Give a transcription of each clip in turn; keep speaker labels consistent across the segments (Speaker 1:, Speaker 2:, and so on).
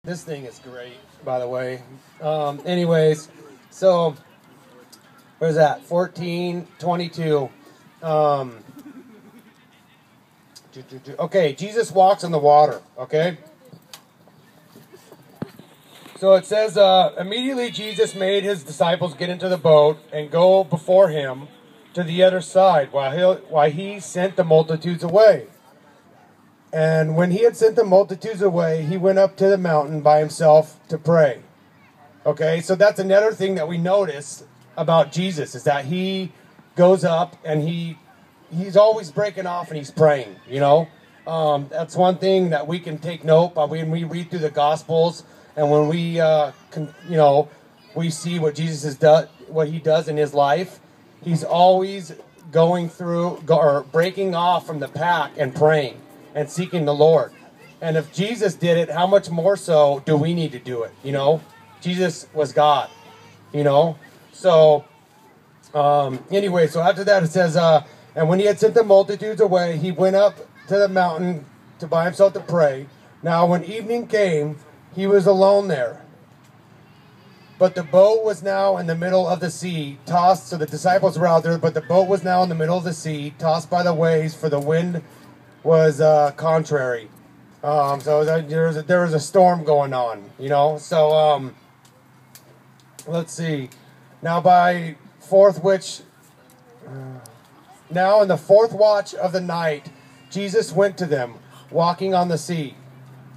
Speaker 1: This thing is great, by the way. Anyways, so where's that? 14:22. Okay, Jesus walks on the water. Okay. So it says, immediately Jesus made his disciples get into the boat and go before him to the other side while he sent the multitudes away. And when he had sent the multitudes away, he went up to the mountain by himself to pray. Okay, so that's another thing that we notice about Jesus, is that he goes up and he's always breaking off and he's praying, you know. That's one thing that we can take note of when we read through the Gospels, and when we, we see what what he does in his life. He's always going through or breaking off from the pack and praying and seeking the Lord. And if Jesus did it, how much more so do we need to do it? You know, Jesus was God. You know, so anyway, so after that it says, and when he had sent the multitudes away, he went up to the mountain by himself to pray. Now when evening came, he was alone there. But the boat was now in the middle of the sea, tossed. So the disciples were out there, but the boat was now in the middle of the sea, tossed by the waves, for the wind was contrary. So there was a storm going on, you know. So let's see. Now now in the fourth watch of the night, Jesus went to them, walking on the sea.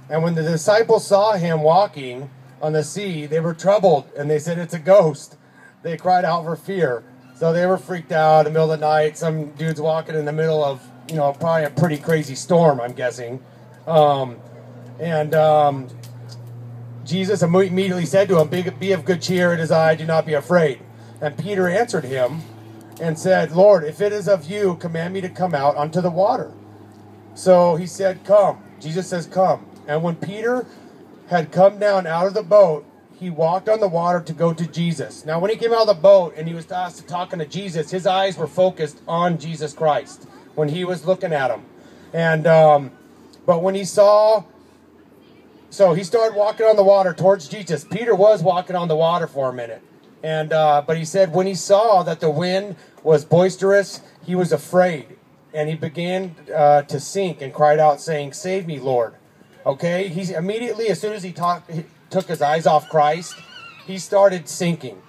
Speaker 1: And when the disciples saw him walking on the sea, they were troubled, and they said, "It's a ghost." They cried out for fear. So they were freaked out in the middle of the night. Some dude's walking in the middle of, probably a pretty crazy storm, I'm guessing. Jesus immediately said to him, "Be of good cheer, it is I, do not be afraid." And Peter answered him and said, "Lord, if it is of you, command me to come out onto the water." So he said, "Come." Jesus says, "Come." And when Peter had come down out of the boat, he walked on the water to go to Jesus. Now, when he came out of the boat and he was talking to Jesus, his eyes were focused on Jesus Christ when he was looking at him. And but when he saw, so he started walking on the water towards Jesus. Peter was walking on the water for a minute, and but he said when he saw that the wind was boisterous, he was afraid, and he began to sink and cried out, saying, "Save me, Lord." Okay, he's immediately, as soon as he took his eyes off Christ, he started sinking,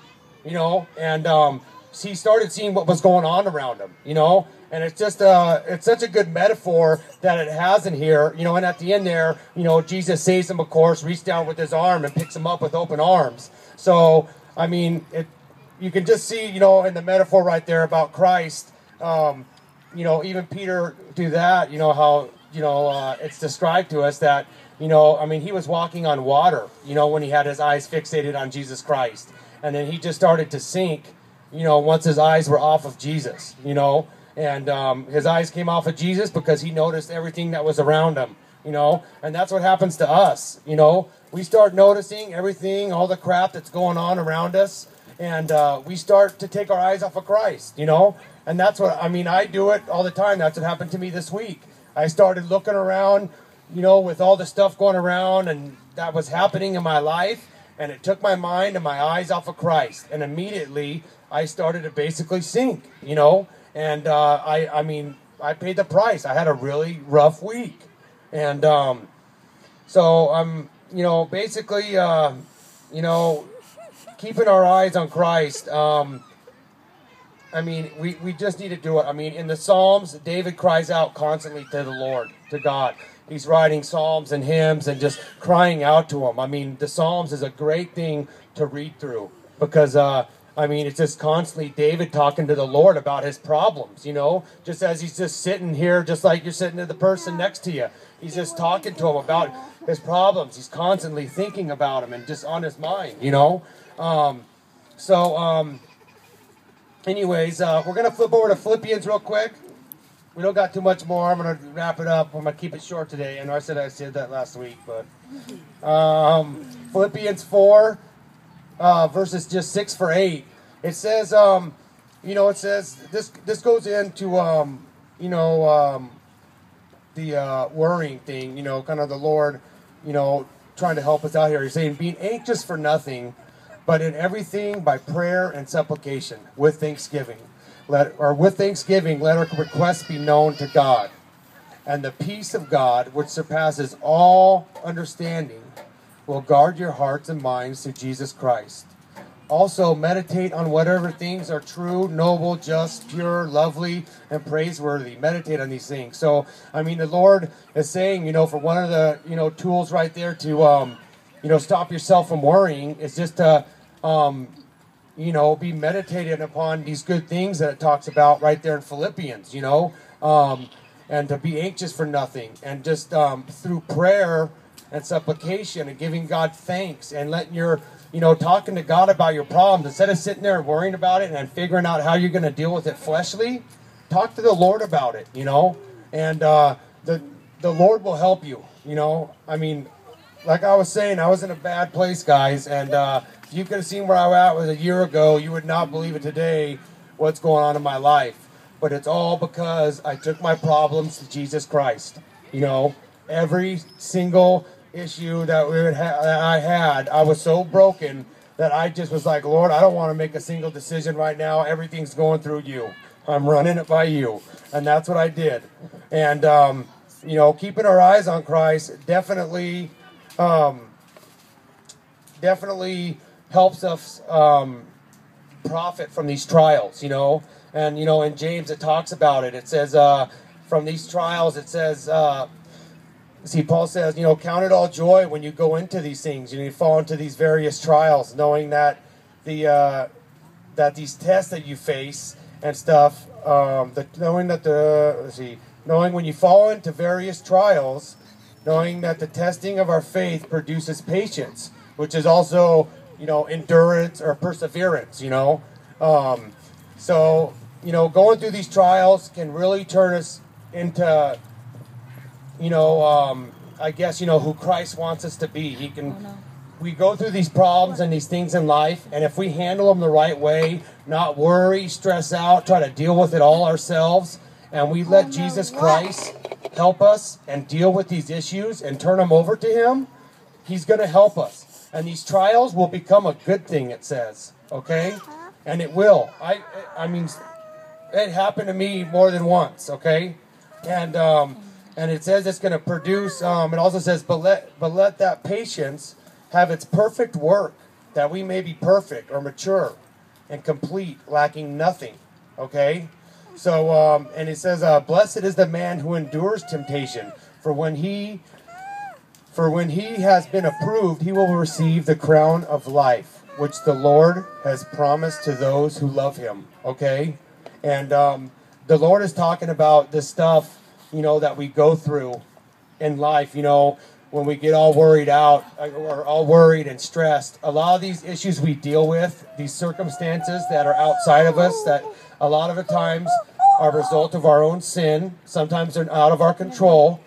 Speaker 1: and he started seeing what was going on around him, and it's just it's such a good metaphor that it has in here, and at the end there, Jesus saves him, of course, reached down with his arm and picks him up with open arms. So, I mean, you can just see, in the metaphor right there about Christ, even Peter do that, how, it's described to us that, he was walking on water, when he had his eyes fixated on Jesus Christ. And then he just started to sink, once his eyes were off of Jesus, and his eyes came off of Jesus because he noticed everything that was around him, and that's what happens to us, we start noticing everything, all the crap that's going on around us, and we start to take our eyes off of Christ, and that's what, I do it all the time. That's what happened to me this week. I started looking around, with all the stuff going around and that was happening in my life, and it took my mind and my eyes off of Christ, and immediately I started to basically sink, and I paid the price. I had a really rough week, and so I'm, basically, keeping our eyes on Christ. We just need to do it. In the Psalms, David cries out constantly to the Lord, to God. He's writing psalms and hymns and just crying out to him. The Psalms is a great thing to read through because, it's just constantly David talking to the Lord about his problems, just as he's just sitting here, just like you're sitting to the person next to you. He's just talking to him about his problems. He's constantly thinking about him and just on his mind, Anyways, we're going to flip over to Philippians real quick. We don't got too much more. I'm going to wrap it up. I'm going to keep it short today. I know I said that last week, but Philippians 4, verses just 6-8. It says, it says, this goes into, the worrying thing, kind of the Lord, trying to help us out here. He's saying, being anxious for nothing, but in everything by prayer and supplication with thanksgiving. Let our requests be known to God. And the peace of God, which surpasses all understanding, will guard your hearts and minds through Jesus Christ. Also, meditate on whatever things are true, noble, just, pure, lovely, and praiseworthy. Meditate on these things. So, I mean, the Lord is saying, for one of the, tools right there to, stop yourself from worrying is just to, be meditated upon these good things that it talks about right there in Philippians, and to be anxious for nothing. And just through prayer and supplication and giving God thanks and letting your, talking to God about your problems, instead of sitting there and worrying about it and figuring out how you're going to deal with it fleshly, talk to the Lord about it, and the Lord will help you, I mean, like I was saying, I was in a bad place, guys, and if you could have seen where I was a year ago, you would not believe it today, what's going on in my life. But it's all because I took my problems to Jesus Christ. Every single issue that I had, I was so broken that I just was like, Lord, I don't want to make a single decision right now. Everything's going through you. I'm running it by you. And that's what I did. And, keeping our eyes on Christ definitely helps us profit from these trials, And, in James it talks about it. It says, from these trials, it says, Paul says, count it all joy when you go into these things. You fall into these various trials, knowing that that these tests that you face and stuff, knowing when you fall into various trials, knowing that the testing of our faith produces patience, which is also, endurance or perseverance, So, going through these trials can really turn us into, I guess, who Christ wants us to be. We go through these problems and these things in life, and if we handle them the right way, not worry, stress out, try to deal with it all ourselves, and we let Jesus Christ help us and deal with these issues and turn them over to Him, He's going to help us. And these trials will become a good thing, it says, okay? And it will. I mean, it happened to me more than once, okay? And it says it's going to produce, it also says, but let that patience have its perfect work, that we may be perfect or mature and complete, lacking nothing, okay? So, and it says, blessed is the man who endures temptation, for when he has been approved, he will receive the crown of life, which the Lord has promised to those who love Him, okay? And the Lord is talking about this stuff, that we go through in life, when we get all worried out, or all worried and stressed. A lot of these issues we deal with, these circumstances that are outside of us, that a lot of the times are a result of our own sin. Sometimes they're out of our control.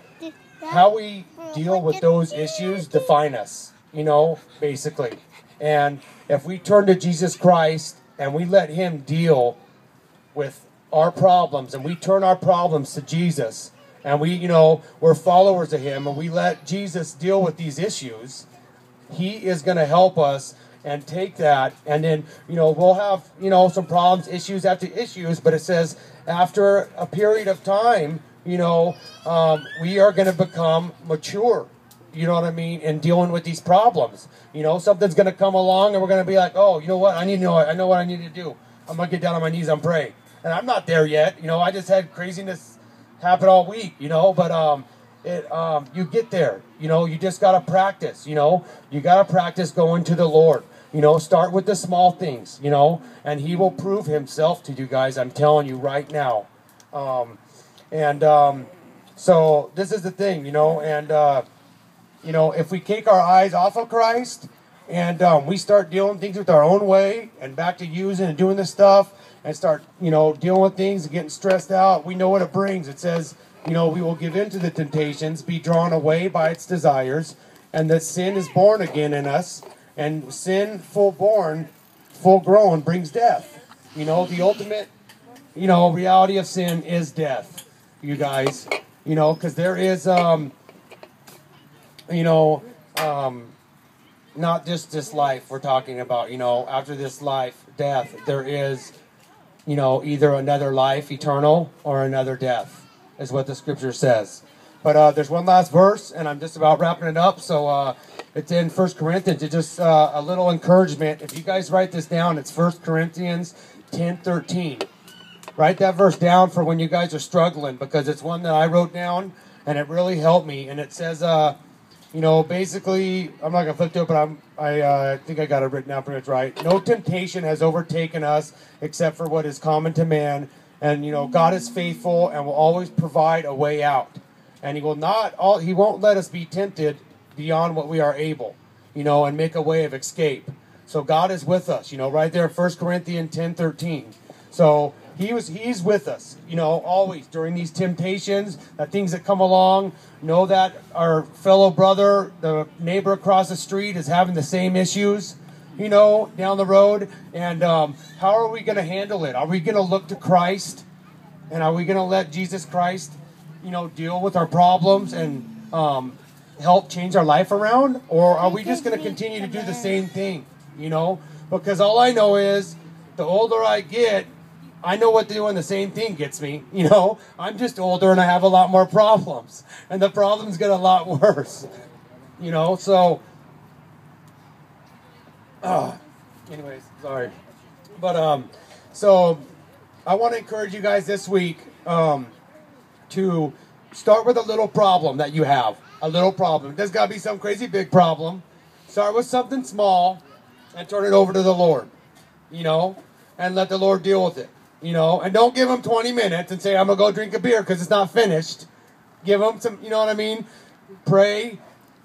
Speaker 1: How we deal with those issues define us, basically. And if we turn to Jesus Christ and we let Him deal with our problems, and we turn our problems to Jesus, and we're followers of Him, and we let Jesus deal with these issues, He is going to help us and take that, and then, we'll have, some problems, issues after issues, but it says after a period of time, we are going to become mature, you know what I mean, in dealing with these problems. Something's going to come along, and we're going to be like, oh, you know what, I know what I need to do. I'm going to get down on my knees and pray. And I'm not there yet, I just had craziness happen all week, but you get there, you just got to practice, you got to practice going to the Lord. Start with the small things, and He will prove Himself to you guys. I'm telling you right now. So this is the thing, and, if we take our eyes off of Christ and we start dealing things with our own way and back to using and doing this stuff and start, dealing with things and getting stressed out, we know what it brings. It says, we will give in to the temptations, be drawn away by its desires, and that sin is born again in us. And sin, full grown, brings death. The ultimate, reality of sin is death, you guys. Because there is, not just this life we're talking about, after this life, death, there is, either another life, eternal, or another death, is what the scripture says. But there's one last verse, and I'm just about wrapping it up, so it's in 1 Corinthians. It's just a little encouragement. If you guys write this down, it's 1 Corinthians 10:13. Write that verse down for when you guys are struggling, because it's one that I wrote down, and it really helped me. And it says, basically, I'm not going to flip to it, but I think I got it written down pretty much right. No temptation has overtaken us except for what is common to man. And, God is faithful and will always provide a way out. And He won't let us be tempted beyond what we are able, and make a way of escape. So God is with us, right there in 1 Corinthians 10:13. So He's with us, always during these temptations, the things that come along. Know that our fellow brother, the neighbor across the street, is having the same issues, down the road. And how are we going to handle it? Are we going to look to Christ? And are we going to let Jesus Christ, deal with our problems and help change our life around? Or are we just going to continue to do the same thing, Because all I know is the older I get, I know what doing the same thing gets me, I'm just older and I have a lot more problems. And the problems get a lot worse, so... anyways, sorry. But, so, I want to encourage you guys this week to start with a little problem that you have. A little problem. It doesn't got to be some crazy big problem. Start with something small and turn it over to the Lord, and let the Lord deal with it. And don't give Him 20 minutes and say, I'm going to go drink a beer because it's not finished. Give Him some, pray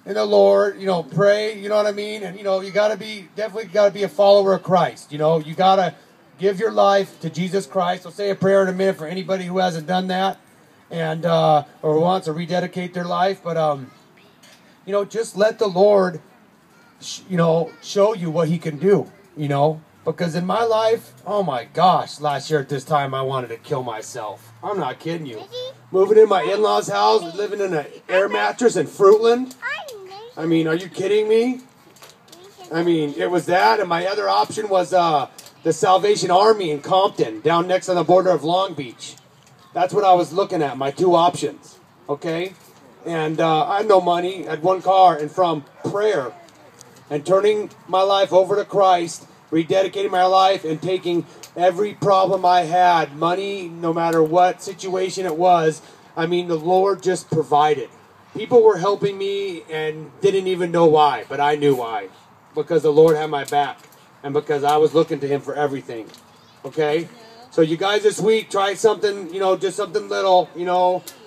Speaker 1: in the Lord, pray, And, you got to be a follower of Christ. You got to give your life to Jesus Christ. I'll say a prayer in a minute for anybody who hasn't done that and, or wants to rededicate their life. But, just let the Lord, show you what He can do, Because in my life, oh my gosh, last year at this time I wanted to kill myself. I'm not kidding you. Moving in my in-laws' house, living in an air mattress in Fruitland. I mean, are you kidding me? I mean, it was that, and my other option was the Salvation Army in Compton, down next on the border of Long Beach. That's what I was looking at, my two options, okay? And I had no money, I had one car, and from prayer and turning my life over to Christ, rededicating my life and taking every problem I had, money, no matter what situation it was, the Lord just provided. People were helping me and didn't even know why, but I knew why. Because the Lord had my back and because I was looking to Him for everything. Okay? So you guys this week, try something, just something little,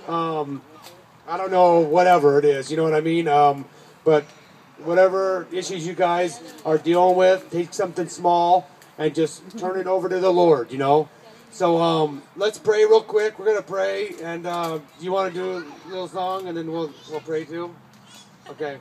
Speaker 1: I don't know, whatever it is, you know what I mean? But whatever issues you guys are dealing with, take something small and just turn it over to the Lord, So let's pray real quick. We're going to pray. And do you want to do a little song and then we'll pray too? Okay.